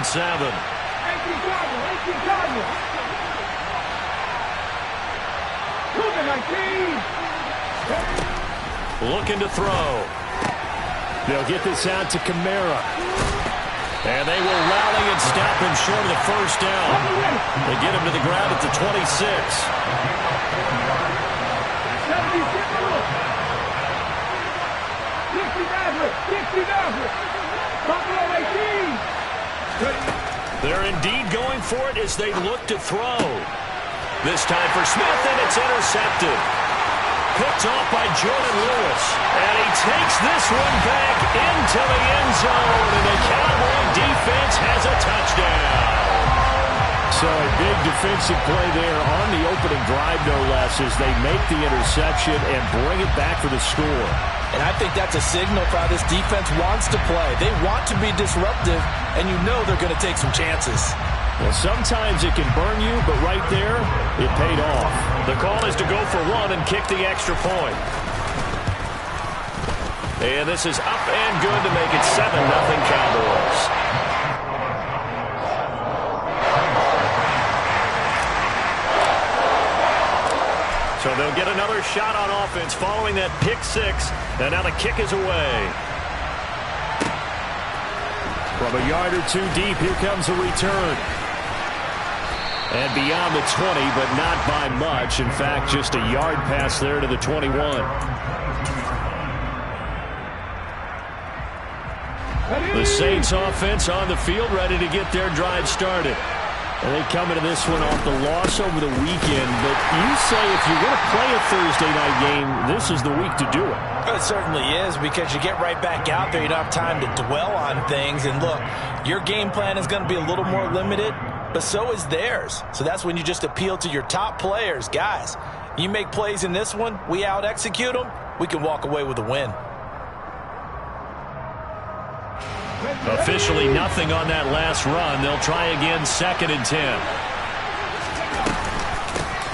7. Looking to throw. They'll get this out to Kamara. And they will rally and stop him short of the first down. They get him to the ground at the 26. They're indeed going for it as they look to throw. This time for Smith, and it's intercepted. Picked off by Jordan Lewis. And he takes this one back into the end zone. And the Cowboy defense has a touchdown. So a big defensive play there on the opening drive, no less, as they make the interception and bring it back for the score. And I think that's a signal for how this defense wants to play. They want to be disruptive, and you know they're going to take some chances. Well, sometimes it can burn you, but right there, it paid off. The call is to go for one and kick the extra point. And this is up and good to make it 7-0 Cowboys. So they'll get another shot on offense following that pick six. And now the kick is away. From a yard or two deep, here comes a return. And beyond the 20, but not by much. In fact, just a yard pass there to the 21. The Saints offense on the field, ready to get their drive started. And they come into this one off the loss over the weekend. But you say if you're going to play a Thursday night game, this is the week to do it. It certainly is, because you get right back out there. You don't have time to dwell on things. And look, your game plan is going to be a little more limited, but so is theirs. So that's when you just appeal to your top players. Guys, you make plays in this one, we out-execute them, we can walk away with a win. Officially nothing on that last run. They'll try again, 2nd and 10.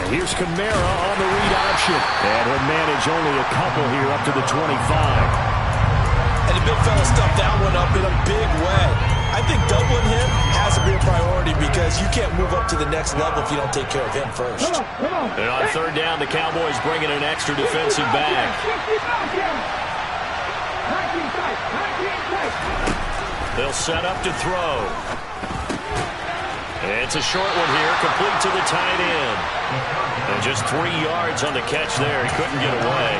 And here's Kamara on the read option. And he'll manage only a couple here up to the 25. And the big fella stuffed that one up in a big way. I think doubling him has to be a priority, because you can't move up to the next level if you don't take care of him first. And on 3rd down, the Cowboys bring in an extra defensive back. They'll set up to throw. It's a short one here, complete to the tight end. And just 3 yards on the catch there. He couldn't get away.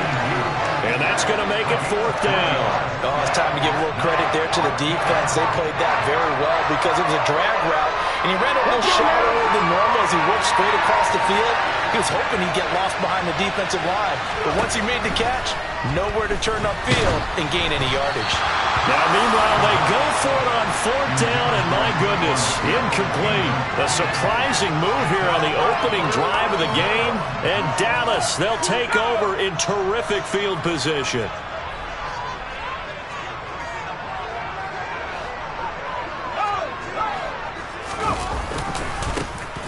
And that's going to make it 4th down. Oh, it's time to give a little credit there to the defense. They played that very well, because it was a drag route, and he ran a little shallower than normal as he worked straight across the field. He was hoping he'd get lost behind the defensive line. But once he made the catch, nowhere to turn upfield and gain any yardage. Now, meanwhile, they go for it on 4th down, and my goodness, incomplete. A surprising move here on the opening drive of the game. And Dallas, they'll take over in terrific field position.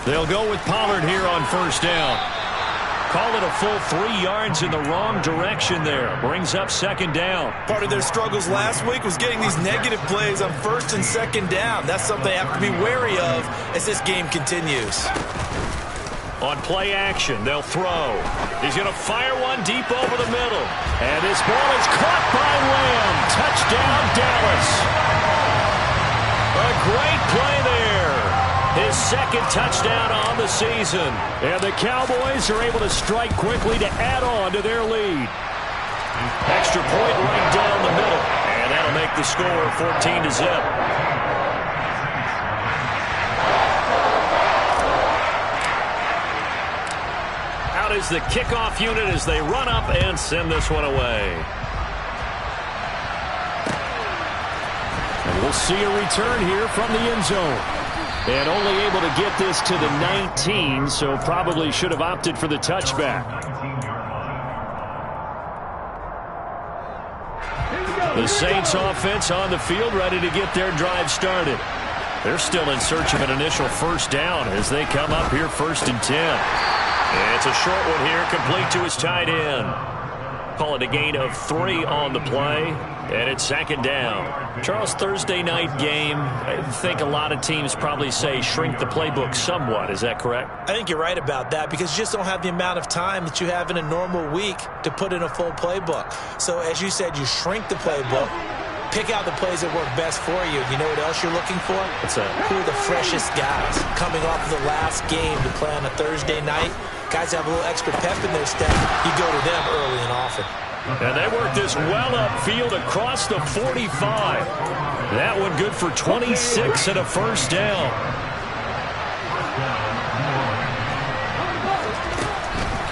They'll go with Pollard here on 1st down. Call it a full 3 yards in the wrong direction there. Brings up 2nd down. Part of their struggles last week was getting these negative plays on 1st and 2nd down. That's something they have to be wary of as this game continues. On play action, they'll throw. He's going to fire one deep over the middle. And this ball is caught by Lamb. Touchdown, Dallas. A great play there. His 2nd touchdown on the season. And the Cowboys are able to strike quickly to add on to their lead. Extra point right down the middle. And that'll make the score 14-0. Out is the kickoff unit as they run up and send this one away. And we'll see a return here from the end zone. And only able to get this to the 19, so probably should have opted for the touchback. The Saints offense on the field, ready to get their drive started. They're still in search of an initial 1st down as they come up here 1st and 10. It's a short one here, complete to his tight end. Call it a gain of 3 on the play, and it's second down. Charles, Thursday night game, I think a lot of teams probably say shrink the playbook somewhat. Is that correct? I think you're right about that because you just don't have the amount of time that you have in a normal week to put in a full playbook. So as you said, you shrink the playbook, pick out the plays that work best for you. You know what else you're looking for? What's that? Who are the freshest guys coming off of the last game to play on a Thursday night? Guys have a little extra pep in their step. You go to them early and often. And they work this well upfield across the 45. That one good for 26 and a first down.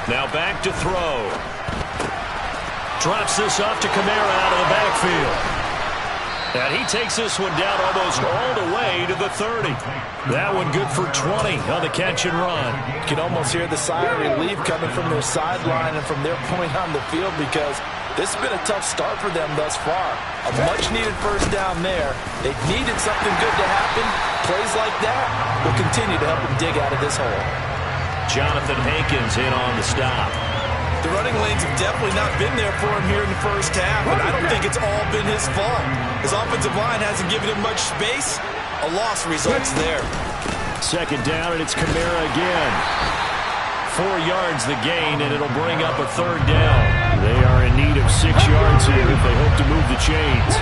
Now back to throw. Drops this off to Kamara out of the backfield. And he takes this one down almost all the way to the 30. That one good for 20 on the catch and run. You can almost hear the sigh of relief coming from their sideline and from their point on the field because this has been a tough start for them thus far. A much-needed first down there. They've needed something good to happen. Plays like that will continue to help them dig out of this hole. Jonathan Hankins in on the stop. The running lanes have definitely not been there for him here in the first half, and I don't think it's all been his fault. His offensive line hasn't given him much space. A loss results there. Second down, and it's Kamara again. 4 yards the gain, and it'll bring up a third down. They are in need of 6 yards here if they hope to move the chains.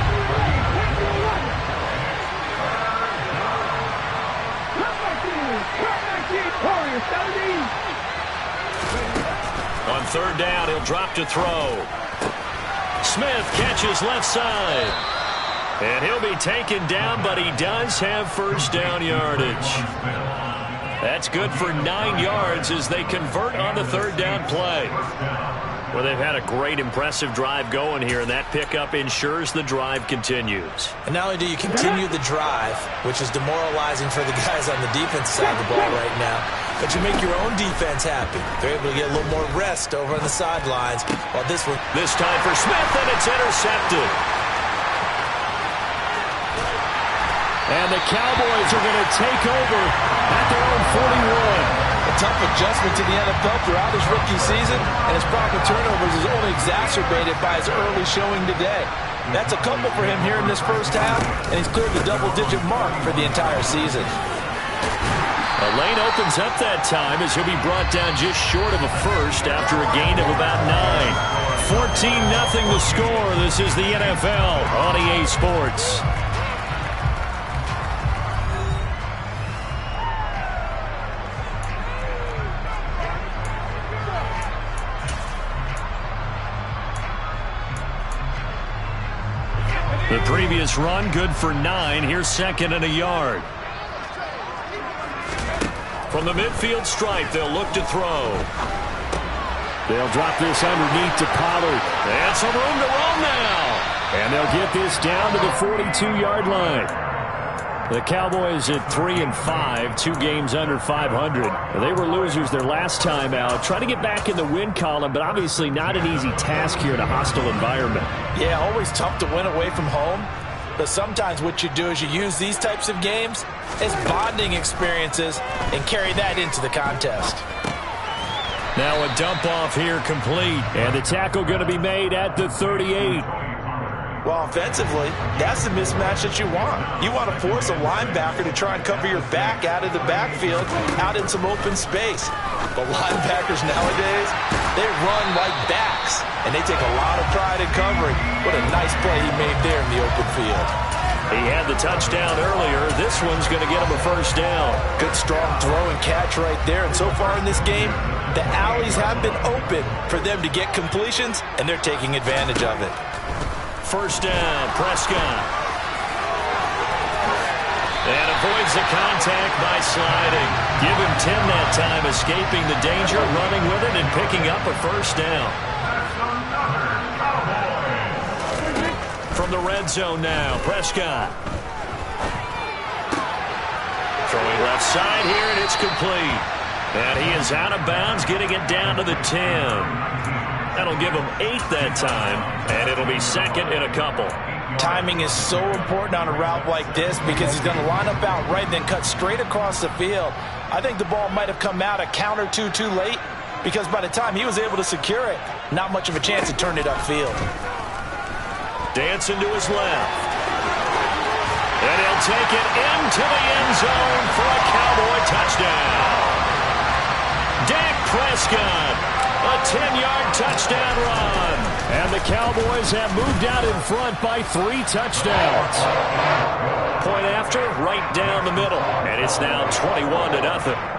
On third down, he'll drop to throw. Smith catches left side. And he'll be taken down, but he does have first down yardage. That's good for 9 yards as they convert on the third down play. Well, they've had a great, impressive drive going here, and that pickup ensures the drive continues. And not only do you continue the drive, which is demoralizing for the guys on the defense side of the ball right now, but you make your own defense happy. They're able to get a little more rest over on the sidelines. While this time for Smith, and it's intercepted. And the Cowboys are going to take over at their own 41. A tough adjustment to the NFL throughout his rookie season, and his problem turnovers is only exacerbated by his early showing today. That's a couple for him here in this first half, and he's cleared the double-digit mark for the entire season. A lane opens up that time as he'll be brought down just short of a first after a gain of about 9. 14-0 the score. This is the NFL on EA Sports. The previous run, good for 9. Here's second and a yard. From the midfield stripe, they'll look to throw. They'll drop this underneath to Pollard. And some room to run now. And they'll get this down to the 42-yard line. The Cowboys at 3-5, 2 games under 500. They were losers their last time out. Trying to get back in the win column, but obviously not an easy task here in a hostile environment. Yeah, always tough to win away from home. But sometimes what you do is you use these types of games as bonding experiences and carry that into the contest. Now a dump off here complete. And the tackle going to be made at the 38. Well, offensively, that's the mismatch that you want. You want to force a linebacker to try and cover your back out of the backfield, out in some open space. But linebackers nowadays, they run like backs, and they take a lot of pride in covering. What a nice play he made there in the open field. He had the touchdown earlier. This one's going to get him a first down. Good strong throw and catch right there. And so far in this game, the alleys have been open for them to get completions, and they're taking advantage of it. First down, Prescott. And avoids the contact by sliding. Give him 10 that time, escaping the danger, running with it, and picking up a first down. From the red zone now, Prescott. Throwing left side here, and it's complete. And he is out of bounds, getting it down to the 10. That'll give him 8 that time, and it'll be second in a couple. Timing is so important on a route like this because he's going to line up out right and then cut straight across the field. I think the ball might have come out a count or two too late, because by the time he was able to secure it, not much of a chance to turn it upfield. Dancing to his left. And he'll take it into the end zone for a Cowboy touchdown. Dak Prescott, a 10-yard touchdown run. And the Cowboys have moved out in front by 3 touchdowns. Point after, right down the middle. And it's now 21-0.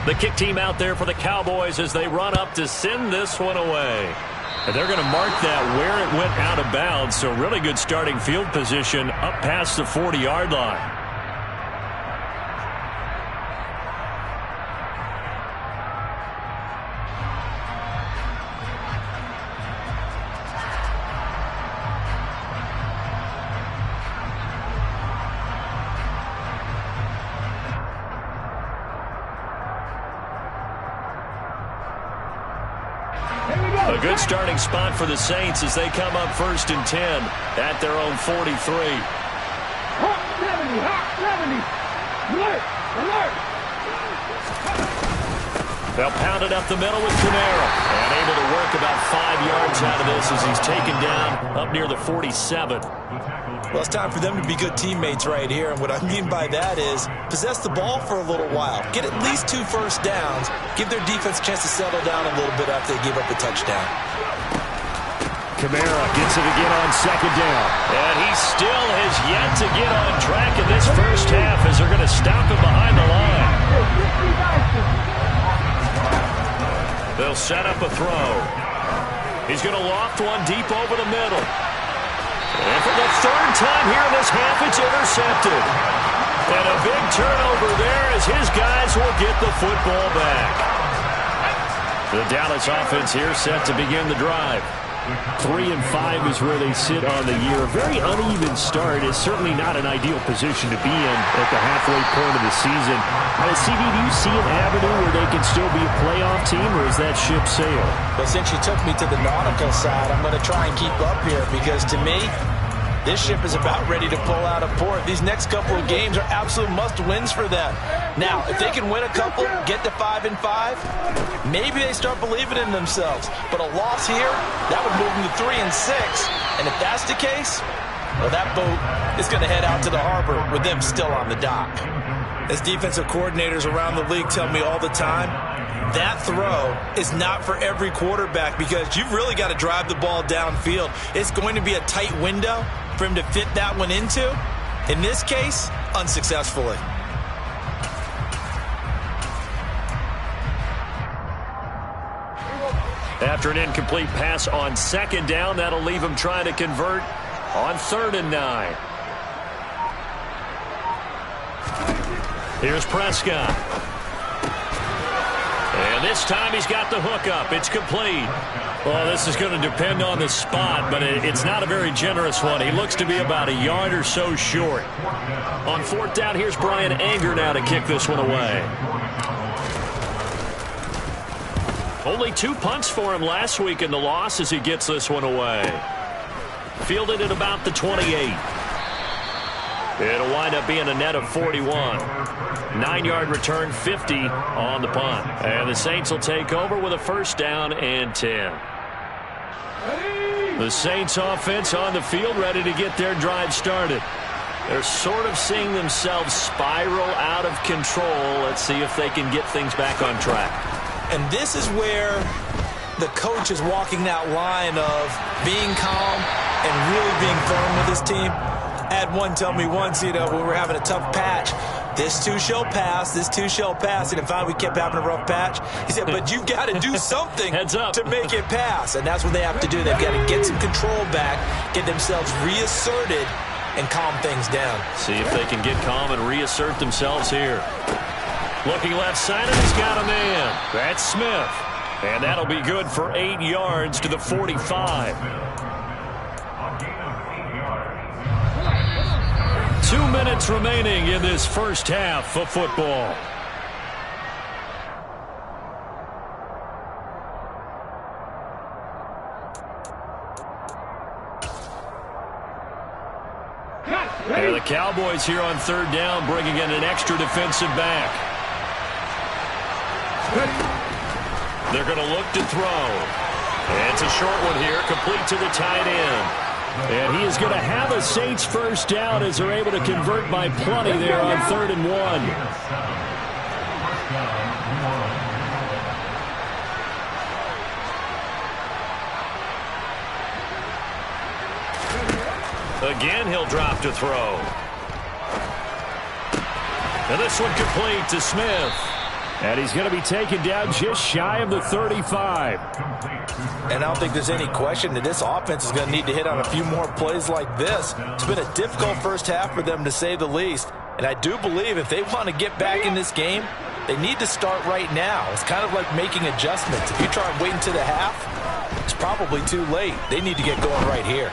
The kick team out there for the Cowboys as they run up to send this one away. And they're going to mark that where it went out of bounds, so really good starting field position up past the 40-yard line. A good starting spot for the Saints as they come up 1st and 10 at their own 43. Hot 70, hot 70. Alert, alert. They'll pound it up the middle with Camara. And able to work about 5 yards out of this as he's taken down up near the 47. Well, it's time for them to be good teammates right here. And what I mean by that is possess the ball for a little while. Get at least 2 first downs. Give their defense a chance to settle down a little bit after they give up a touchdown. Camara gets it again on 2nd down. And he still has yet to get on track in this first half as they're going to stop him behind the line. They'll set up a throw. He's going to loft one deep over the middle. And for the 3rd time here in this half, it's intercepted. And a big turnover there as his guys will get the football back. The Dallas offense here set to begin the drive. 3-5 is where they sit on the year. A very uneven start is certainly not an ideal position to be in at the halfway point of the season. CD, do you see an avenue where they can still be a playoff team, or is that ship sailed? But since you took me to the nautical side, I'm going to try and keep up here because to me, this ship is about ready to pull out of port. These next couple of games are absolute must-wins for them. Now, if they can win a couple, get to 5-5, maybe they start believing in themselves. But a loss here, that would move them to 3-6. And if that's the case, well, that boat is going to head out to the harbor with them still on the dock. As defensive coordinators around the league tell me all the time, that throw is not for every quarterback because you've really got to drive the ball downfield. It's going to be a tight window for him to fit that one into. In this case, unsuccessfully. After an incomplete pass on 2nd down, that'll leave him trying to convert on 3rd and 9. Here's Prescott. And this time he's got the hook up. It's complete. Well, this is going to depend on the spot, but it's not a very generous one. He looks to be about a yard or so short. On 4th down, here's Brian Anger now to kick this one away. Only 2 punts for him last week in the loss as he gets this one away. Fielded at about the 28. It'll wind up being a net of 41. 9-yard return, 50 on the punt. And the Saints will take over with a 1st down and 10. The Saints offense on the field ready to get their drive started. They're sort of seeing themselves spiral out of control. Let's see if they can get things back on track. And this is where the coach is walking that line of being calm and really being firm with his team. I had one tell me once, when we were having a tough patch, This too shall pass. This too shall pass. And finally, we kept having a rough patch. He said, but you've got to do something to make it pass. And that's what they have to do. They've got to get some control back, get themselves reasserted, and calm things down. See if they can get calm and reassert themselves here. Looking left side, and he's got a man. That's Smith. And that'll be good for 8 yards to the 45. 2 minutes remaining in this first half of football. And the Cowboys here on third down, bringing in an extra defensive back. They're going to look to throw. And it's a short one here, complete to the tight end. And he is going to have a Saints first down as they're able to convert by plenty there on 3rd and 1. Again, he'll drop to throw. And this one complete to Smith. And he's going to be taken down just shy of the 35. And I don't think there's any question that this offense is going to need to hit on a few more plays like this. It's been a difficult first half for them, to say the least. And I do believe if they want to get back in this game, they need to start right now. It's kind of like making adjustments. If you try and wait until the half, it's probably too late. They need to get going right here.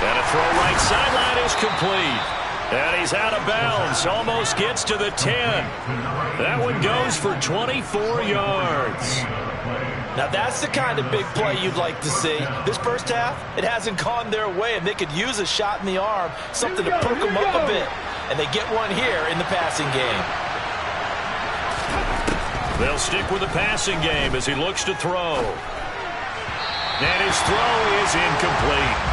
And a throw right sideline is complete. And he's out of bounds. Almost gets to the 10. That one goes for 24 yards. Now that's the kind of big play you'd like to see. This first half, it hasn't gone their way, and they could use a shot in the arm, something to perk them up a bit. And they get one here in the passing game. They'll stick with the passing game as he looks to throw. And his throw is incomplete.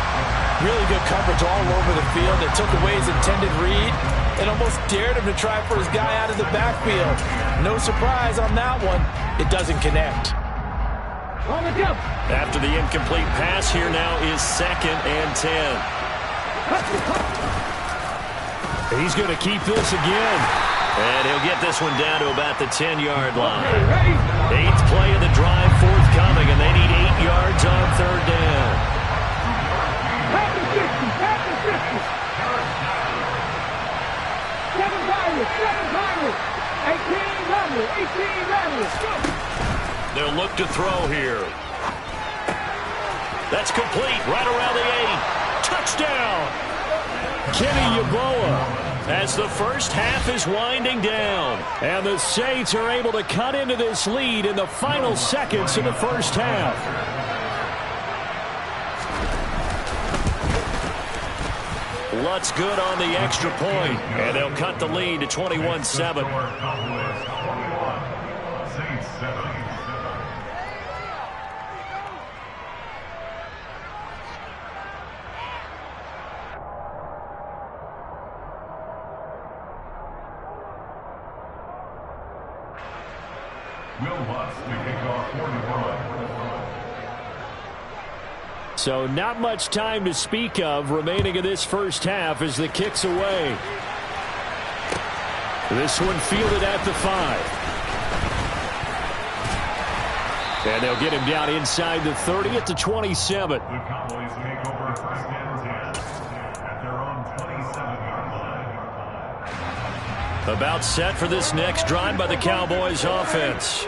Really good coverage all over the field. It took away his intended read and almost dared him to try for his guy out of the backfield. No surprise on that one. It doesn't connect. After the incomplete pass, here now is 2nd and 10. He's going to keep this again. And he'll get this one down to about the 10-yard line. 8th play of the drive forthcoming, and they need 8 yards on 3rd down. They'll look to throw here. That's complete right around the 8. Touchdown! Kenny Yeboah as the first half is winding down. And the Saints are able to cut into this lead in the final seconds of the first half. Lutz good on the extra point, and they'll cut the lead to 21-7. So not much time to speak of remaining in this first half as the kick's away. This one fielded at the 5. And they'll get him down inside the 30 at the 27. The Cowboys take over 1st and 10 at their own 27-yard line. About set for this next drive by the Cowboys offense.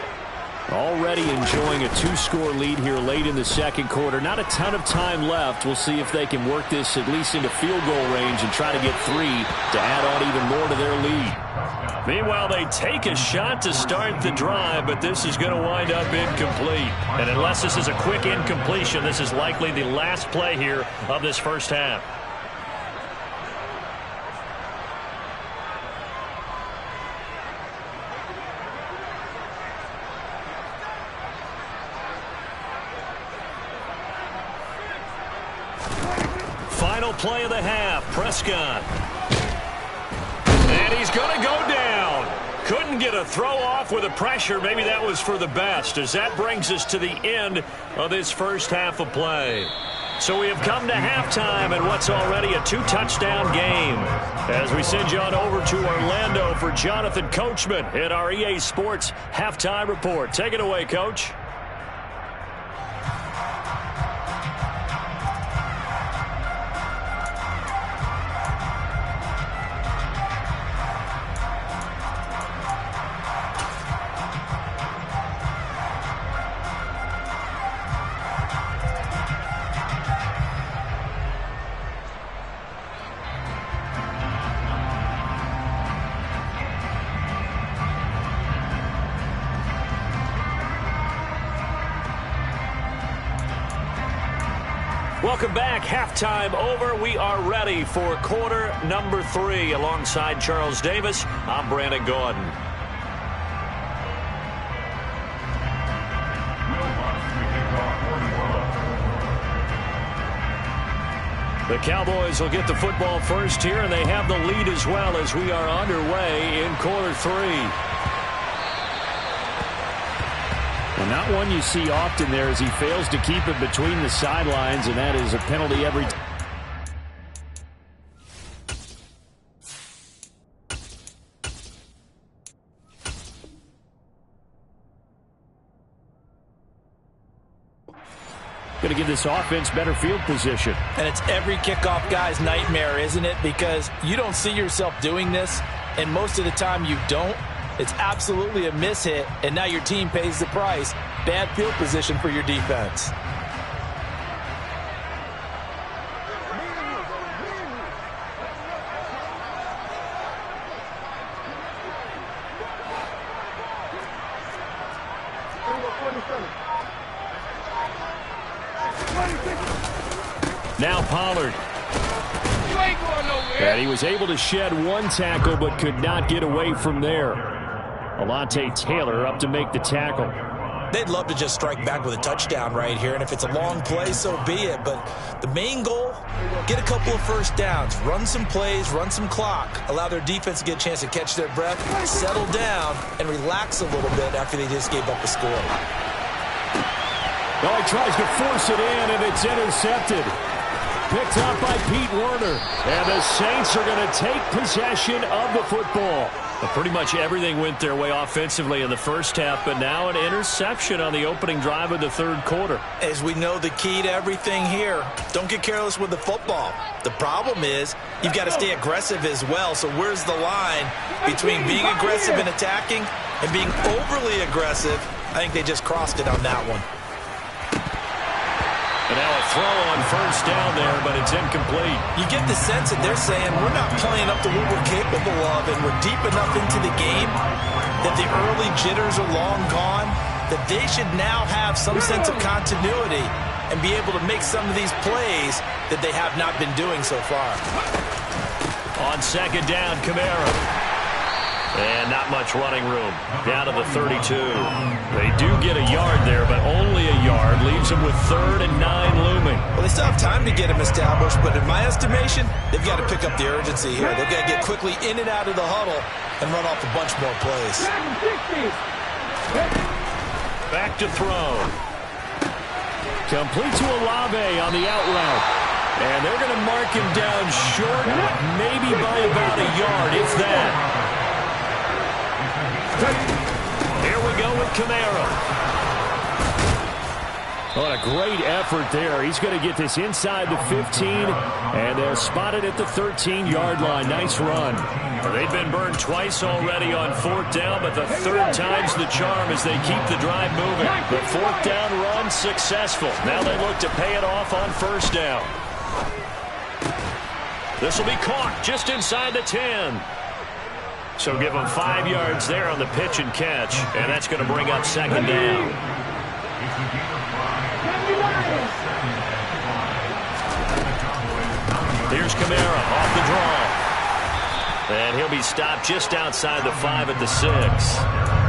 Already enjoying a 2-score lead here late in the second quarter. Not a ton of time left. We'll see if they can work this at least into field goal range and try to get 3 to add on even more to their lead. Meanwhile, they take a shot to start the drive, but this is going to wind up incomplete. And unless this is a quick incompletion, this is likely the last play here of this first half. Final play of the half, Prescott. And he's going to go down. Couldn't get a throw off with the pressure. Maybe that was for the best, as that brings us to the end of this first half of play. So we have come to halftime in what's already a 2-touchdown game. As we send you on over to Orlando for Jonathan Coachman in our EA Sports Halftime Report. Take it away, Coach. Welcome back. Halftime over. We are ready for quarter number 3. Alongside Charles Davis, I'm Brandon Gordon. The Cowboys will get the football first here, and they have the lead as well as we are underway in quarter 3. Well, not one you see often there as he fails to keep it between the sidelines, and that is a penalty every time. Going to give this offense better field position. And it's every kickoff guy's nightmare, isn't it? Because you don't see yourself doing this, and most of the time you don't. It's absolutely a mishit, and now your team pays the price. Bad field position for your defense. Now Pollard. And he was able to shed one tackle but could not get away from there. Alontae Taylor up to make the tackle. They'd love to just strike back with a touchdown right here, and if it's a long play, so be it. But the main goal, get a couple of first downs, run some plays, run some clock, allow their defense to get a chance to catch their breath, settle down, and relax a little bit after they just gave up a score. Well, he tries to force it in, and it's intercepted. Picked up by Pete Werner. And the Saints are going to take possession of the football. Well, pretty much everything went their way offensively in the first half, but now an interception on the opening drive of the third quarter. As we know, the key to everything here, don't get careless with the football. The problem is you've got to stay aggressive as well. So where's the line between being aggressive and attacking and being overly aggressive? I think they just crossed it on that one. And now a throw on first down there, but it's incomplete. You get the sense that they're saying we're not playing up to what we're capable of, and we're deep enough into the game that the early jitters are long gone, that they should now have some sense of continuity and be able to make some of these plays that they have not been doing so far. On second down, Kamara. And not much running room. Down to the 32. They do get a yard there, but only a yard. Leaves them with 3rd and 9 looming. Well, they still have time to get him established, but in my estimation, they've got to pick up the urgency here. They've got to get quickly in and out of the huddle and run off a bunch more plays. Back to throw. Complete to Olave on the out route. And they're going to mark him down short, maybe by about a yard, if that. Here we go with Kamara. What a great effort there. He's going to get this inside the 15, and they'll spot it at the 13-yard line. Nice run. They've been burned twice already on 4th down, but the 3rd time's the charm as they keep the drive moving. The 4th down run successful. Now they look to pay it off on 1st down. This will be caught just inside the 10. So give them 5 yards there on the pitch and catch, and that's going to bring up 2nd down. Here's Kamara off the draw. And he'll be stopped just outside the 5 at the 6.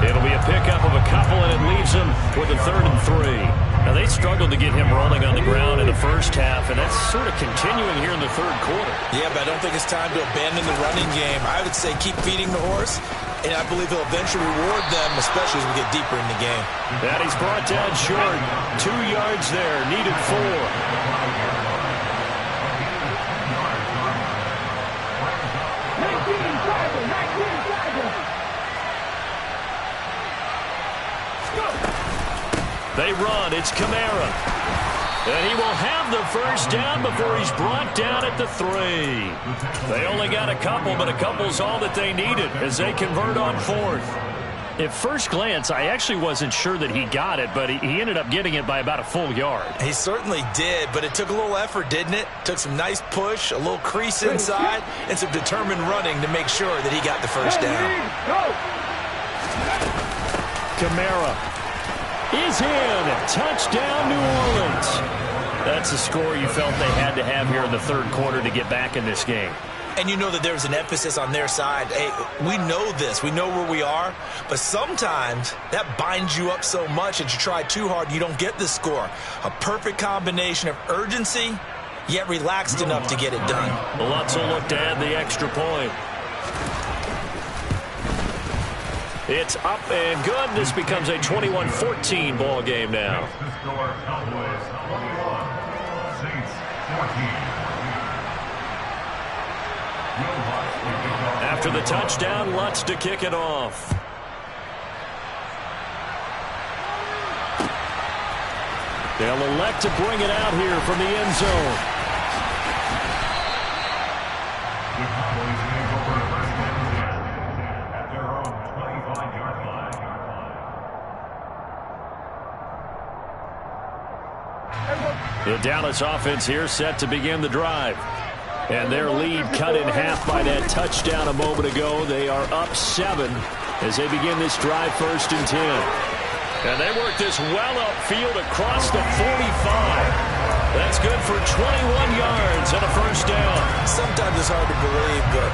It'll be a pickup of a couple, and it leaves him with a 3rd and 3. Now, they struggled to get him rolling on the ground in the first half, and that's sort of continuing here in the 3rd quarter. Yeah, but I don't think it's time to abandon the running game. I would say keep feeding the horse, and I believe he'll eventually reward them, especially as we get deeper in the game. And he's brought down short. 2 yards there, needed 4. they run. It's Kamara. And he will have the first down before he's brought down at the 3. They only got a couple, but a couple's all that they needed as they convert on 4th. At first glance, I actually wasn't sure that he got it, but he ended up getting it by about a full yard. He certainly did, but it took a little effort, didn't it? Took some nice push, a little crease inside, and some determined running to make sure that he got the first down. Kamara is in. Touchdown, New Orleans. That's a score you felt they had to have here in the third quarter to get back in this game. And you know that there was an emphasis on their side. Hey, we know this. We know where we are. But sometimes that binds you up so much that you try too hard, you don't get the score. A perfect combination of urgency, yet relaxed enough to get it done. Lutz will look to add the extra point. It's up and good. This becomes a 21-14 ball game now. Cowboys 21, Saints 14. After the touchdown, Lutz to kick it off. They'll elect to bring it out here from the end zone. The Cowboys may go for a first down at their own 25-yard line. The Dallas offense here set to begin the drive. And their lead cut in half by that touchdown a moment ago. They are up 7 as they begin this drive, 1st and 10. And they work this well upfield across the 45. That's good for 21 yards and a first down. Sometimes it's hard to believe, but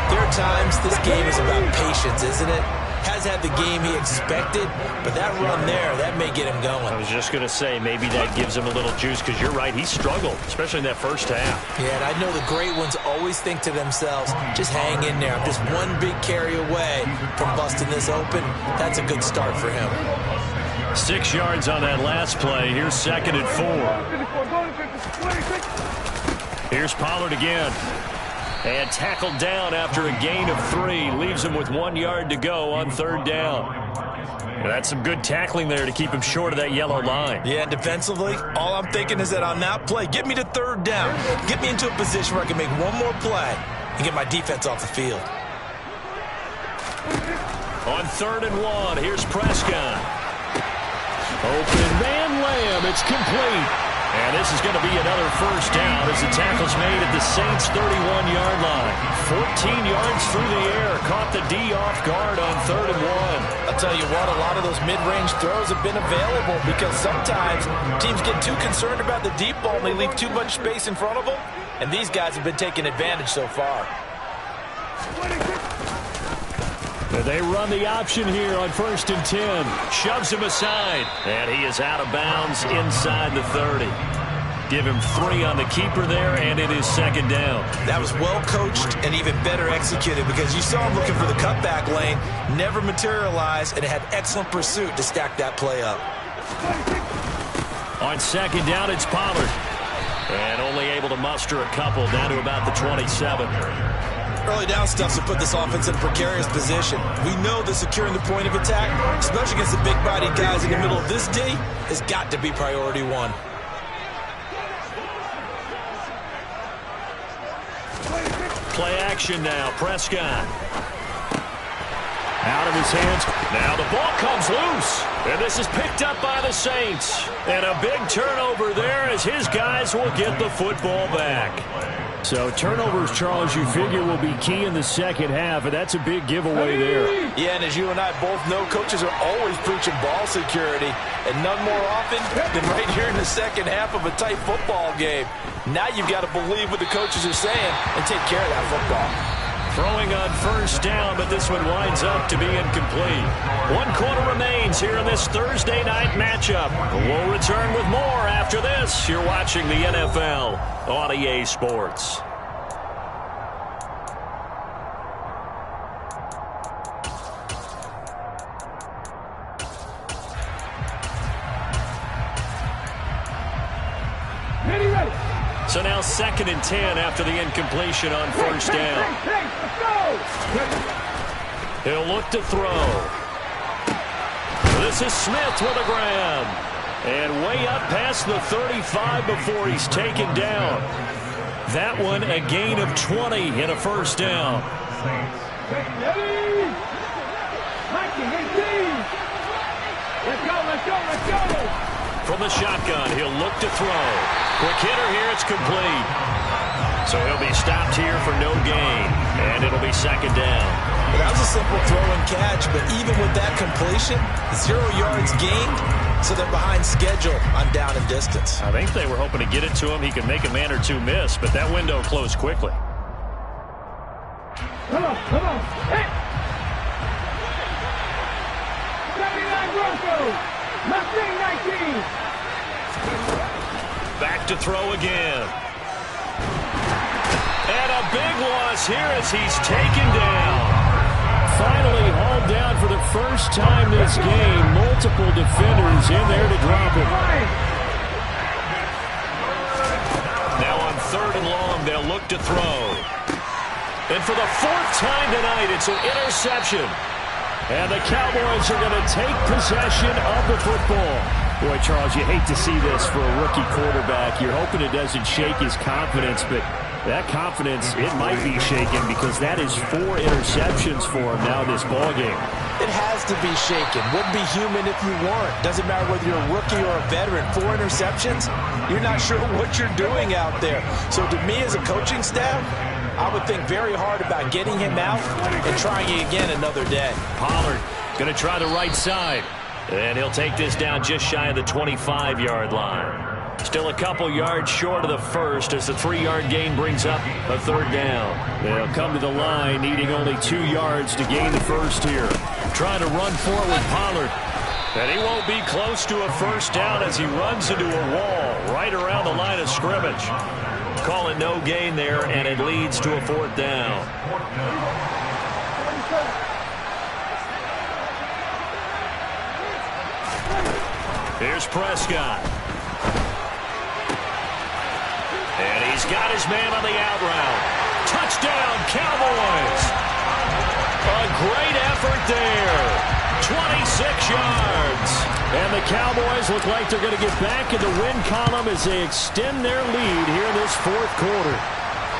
there are times this game is about patience, isn't it? Has had the game he expected, but that run there, that may get him going. I was just going to say, maybe that gives him a little juice, because you're right, he struggled, especially in that first half. Yeah, and I know the great ones always think to themselves, just hang in there. I'm just one big carry away from busting this open. That's a good start for him. 6 yards on that last play. Here's 2nd and 4. Here's Pollard again. And tackled down after a gain of 3. Leaves him with 1 yard to go on 3rd down. And that's some good tackling there to keep him short of that yellow line. Yeah, and defensively, all I'm thinking is that on that play, get me to 3rd down. Get me into a position where I can make one more play and get my defense off the field. On 3rd and 1, here's Prescott. Open man, Lamb. It's complete. And this is going to be another first down as the tackle's made at the Saints' 31-yard line. 14 yards through the air. Caught the D off guard on 3rd and 1. I'll tell you what, a lot of those mid-range throws have been available because sometimes teams get too concerned about the deep ball and they leave too much space in front of them. And these guys have been taking advantage so far. They run the option here on 1st and 10. Shoves him aside. And he is out of bounds inside the 30. Give him 3 on the keeper there, and it is 2nd down. That was well coached and even better executed because you saw him looking for the cutback lane, never materialized, and had excellent pursuit to stack that play up. On 2nd down, it's Pollard. And only able to muster a couple down to about the 27. Early down stuff to put this offense in a precarious position. We know that securing the point of attack, especially against the big-bodied guys in the middle of this D, has got to be priority 1. Play action now. Prescott. Out of his hands. Now the ball comes loose. And this is picked up by the Saints. And a big turnover there as his guys will get the football back. So turnovers, Charles, you figure will be key in the second half, and that's a big giveaway there. Yeah, and as you and I both know, coaches are always preaching ball security, and none more often than right here in the second half of a tight football game. Now you've got to believe what the coaches are saying and take care of that football. Throwing on 1st down, but this one winds up to be incomplete. 1 quarter remains here in this Thursday night matchup. We'll return with more after this. You're watching the NFL on EA Sports. So now 2nd and 10 after the incompletion on 1st down. He'll look to throw. This is Smith with a grab. And way up past the 35 before he's taken down. That one a gain of 20 and a first down. Let's go, let's go, let's go! From the shotgun, he'll look to throw. Quick hitter here, it's complete. So he'll be stopped here for no gain, and it'll be second down. Well, that was a simple throw and catch, but even with that completion, 0 yards gained, so they're behind schedule on down and distance. I think they were hoping to get it to him. He could make a man or two miss, but that window closed quickly. Come on, come on! Hey! 79 Broncos! Mustang 19! Back to throw again. And a big loss here as he's taken down. Finally hauled down for the first time this game. Multiple defenders in there to drop him. Now on 3rd and long, they'll look to throw. And for the 4th time tonight, it's an interception. And the Cowboys are going to take possession of the football. Boy, Charles, you hate to see this for a rookie quarterback. You're hoping it doesn't shake his confidence, but that confidence, it might be shaken because that is 4 interceptions for him now this ballgame. It has to be shaken. Wouldn't be human if you weren't. Doesn't matter whether you're a rookie or a veteran. 4 interceptions, you're not sure what you're doing out there. So to me as a coaching staff, I would think very hard about getting him out and trying it again another day. Pollard going to try the right side. And he'll take this down just shy of the 25-yard line. Still a couple yards short of the first as the 3-yard gain brings up a 3rd down. They'll come to the line needing only 2 yards to gain the first here. Trying to run forward, Pollard. And he won't be close to a first down as he runs into a wall right around the line of scrimmage. Call it no gain there, and it leads to a 4th down. Here's Prescott. And he's got his man on the out route. Touchdown, Cowboys. A great effort there. 26 yards. And the Cowboys look like they're going to get back in the win column as they extend their lead here in this 4th quarter.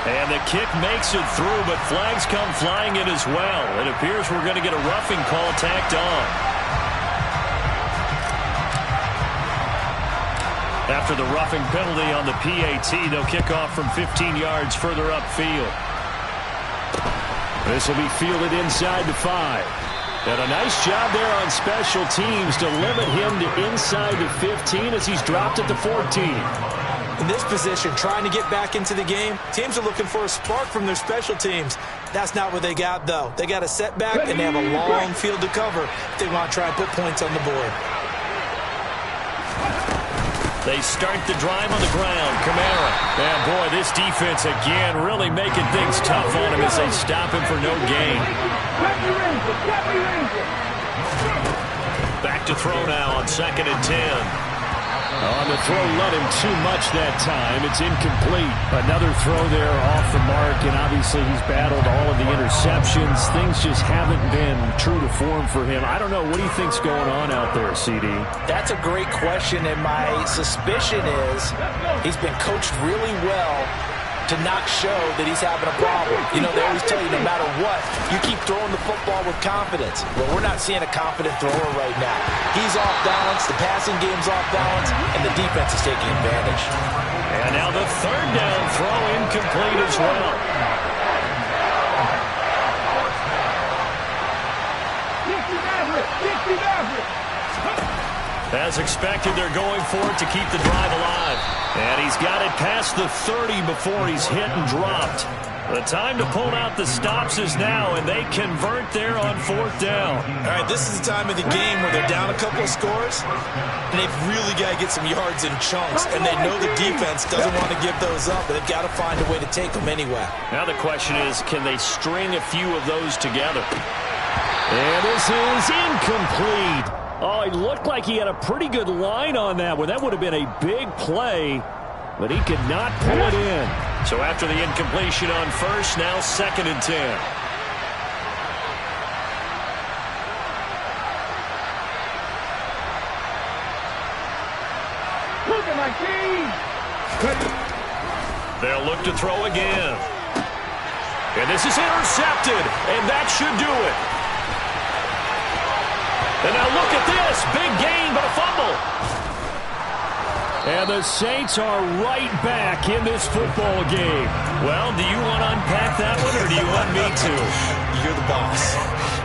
And the kick makes it through, but flags come flying in as well. It appears we're going to get a roughing call tacked on. After the roughing penalty on the PAT, they'll kick off from 15 yards further upfield. This will be fielded inside the 5. And a nice job there on special teams to limit him to inside the 15 as he's dropped at the 14. In this position, trying to get back into the game, teams are looking for a spark from their special teams. That's not what they got, though. They got a setback, and they have a long field to cover if they want to try and put points on the board. They start the drive on the ground. Kamara. And boy, this defense again really making things tough on him as they stop him for no gain. Back to throw now on 2nd and 10. On the throw, let him too much that time. It's incomplete. Another throw there off the mark, and obviously he's battled all of the interceptions. Things just haven't been true to form for him. I don't know. What do you think's going on out there, CD? That's a great question, and my suspicion is he's been coached really well to not show that he's having a problem. You know, they always tell you no matter what, you keep throwing the football with confidence. Well, we're not seeing a confident thrower right now. He's off balance, the passing game's off balance, and the defense is taking advantage. And now the 3rd down throw incomplete as well. As expected, they're going for it to keep the drive alive. And he's got it past the 30 before he's hit and dropped. The time to pull out the stops is now, and they convert there on 4th down. All right, this is the time of the game where they're down a couple of scores, and they've really got to get some yards in chunks, and they know the defense doesn't want to give those up, but they've got to find a way to take them anyway. Now the question is, can they string a few of those together? And this is incomplete. Oh, he looked like he had a pretty good line on that one. That would have been a big play, but he could not pull it in. So after the incompletion on 1st, now 2nd and 10. They'll look to throw again. And this is intercepted, and that should do it. And now look at this. Big gain, but a fumble. And the Saints are right back in this football game. Well, do you want to unpack that one, or do you want me to? You're the boss.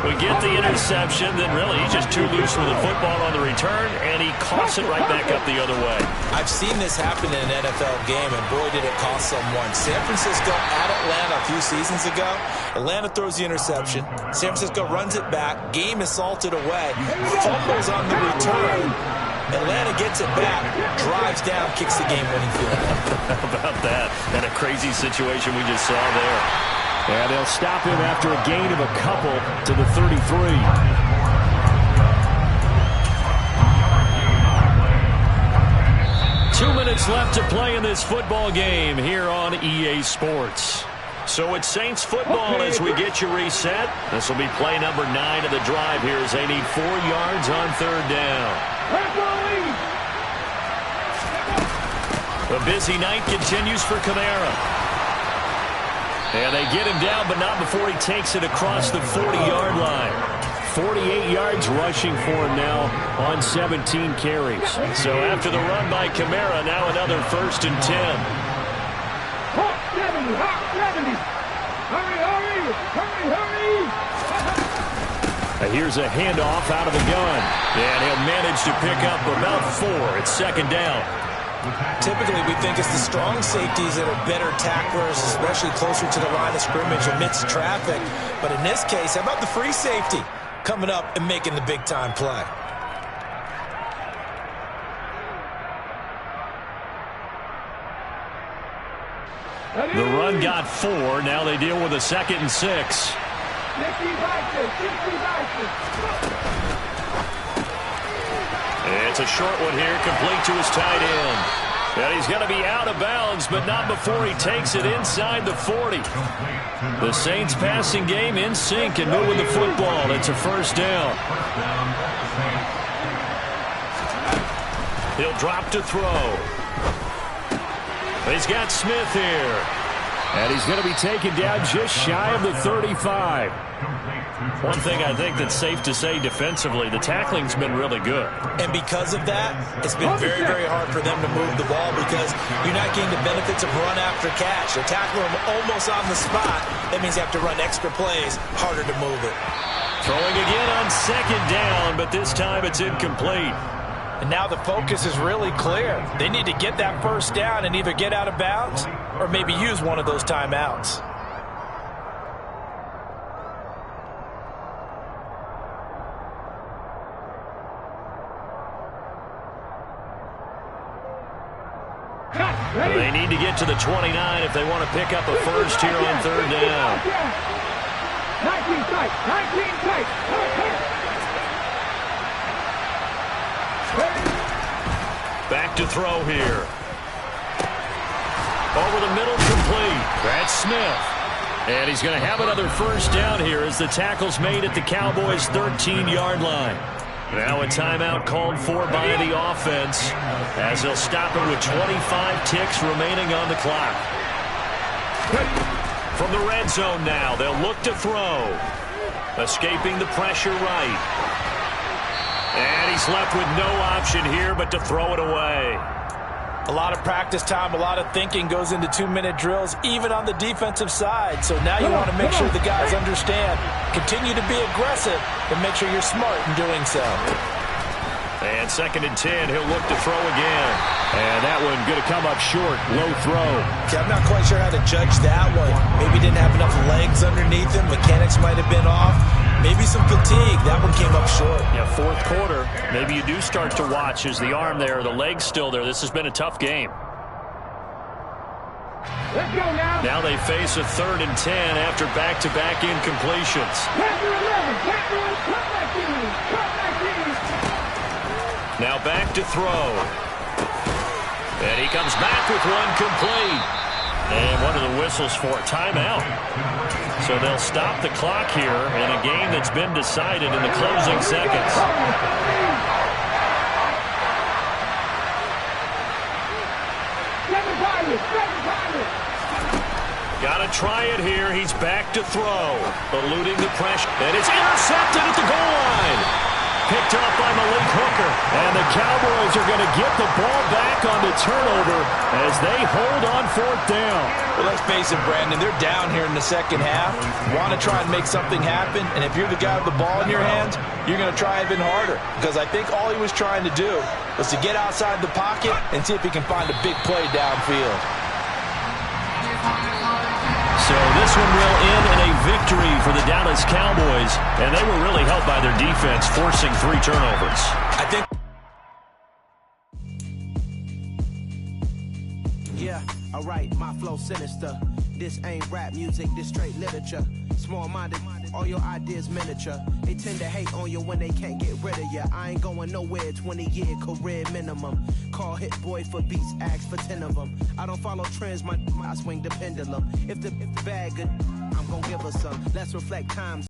We get the interception, then really he's just too loose with the football on the return, and he coughs it right back up the other way. I've seen this happen in an NFL game, and boy, did it cost someone. San Francisco at Atlanta a few seasons ago. Atlanta throws the interception. San Francisco runs it back. Game is salted away. Fumbles on the return. Atlanta gets it back, drives down, kicks the game-winning field goal. How about that? And a crazy situation we just saw there. And they'll stop him after a gain of a couple to the 33. 2 minutes left to play in this football game here on EA Sports. So it's Saints football as we get you reset. This will be play number 9 of the drive here as they need 4 yards on third down. The busy night continues for Kamara. And they get him down, but not before he takes it across the 40-yard line. 48 yards rushing for him now on 17 carries. So after the run by Kamara, now another 1st and 10. Hawk 70, Hawk 70. Hurry, hurry, hurry, hurry. And here's a handoff out of the gun. And he'll manage to pick up about 4. It's 2nd down. Typically, we think it's the strong safeties that are better tacklers, especially closer to the line of scrimmage amidst traffic. But in this case, how about the free safety coming up and making the big-time play? The run got 4. Now they deal with a 2nd and 6. It's a short one here, complete to his tight end. And he's going to be out of bounds, but not before he takes it inside the 40. The Saints passing game in sync and moving the football. It's a 1st down. He'll drop to throw. He's got Smith here. And he's going to be taken down just shy of the 35. One thing I think that's safe to say defensively, the tackling's been really good. And because of that, it's been very, very hard for them to move the ball because you're not getting the benefits of run after catch. They're tackling them almost on the spot. That means they have to run extra plays, harder to move it. Throwing again on 2nd down, but this time it's incomplete. And now the focus is really clear. They need to get that 1st down and either get out of bounds or maybe use one of those timeouts. They need to get to the 29 if they want to pick up a 1st here on 3rd down. 19 tight, 19 tight. Back to throw here. Over the middle, complete. That's Smith. And he's going to have another 1st down here as the tackle's made at the Cowboys' 13-yard line. Now a timeout called for by the offense as they'll stop it with 25 ticks remaining on the clock. From the red zone now, they'll look to throw. Escaping the pressure right. And he's left with no option here but to throw it away. A lot of practice time, a lot of thinking goes into 2-minute drills, even on the defensive side. So now you want to make sure the guys understand. Continue to be aggressive, but make sure you're smart in doing so. And 2nd and 10, he'll look to throw again. And that one going to come up short. Low throw. Okay, I'm not quite sure how to judge that one. Maybe didn't have enough legs underneath him. Mechanics might have been off. Maybe some fatigue. That one came up short. Yeah, 4th quarter. Maybe you do start to watch as the arm there, the leg's still there. This has been a tough game. Let's go now. Now they face a 3rd and 10 after back-to-back incompletions. Now back to throw. And he comes back with one complete. And what are the whistles for? Timeout. So they'll stop the clock here in a game that's been decided in the closing seconds. to try it here. He's back to throw. Eluding the pressure. And it's intercepted at the goal line. Picked up by Malik Hooker. And the Cowboys are going to get the ball back on the turnover as they hold on 4th down. Well, let's face it, Brandon, they're down here in the second half. Want to try and make something happen, and if you're the guy with the ball in your hands, you're going to try even harder, because I think all he was trying to do was to get outside the pocket and see if he can find a big play downfield. So this one will end in a victory for the Dallas Cowboys, and they were really helped by their defense, forcing 3 turnovers. I think. Yeah, alright, my flow sinister. This ain't rap music, this straight literature. Small-minded, all your ideas miniature. They tend to hate on you when they can't get rid of you. I ain't going nowhere, 20-year career minimum. Call Hit Boy for beats, ask for 10 of them. I don't follow trends, I swing the pendulum. If the bag good, I'm gonna give her some. Let's reflect times.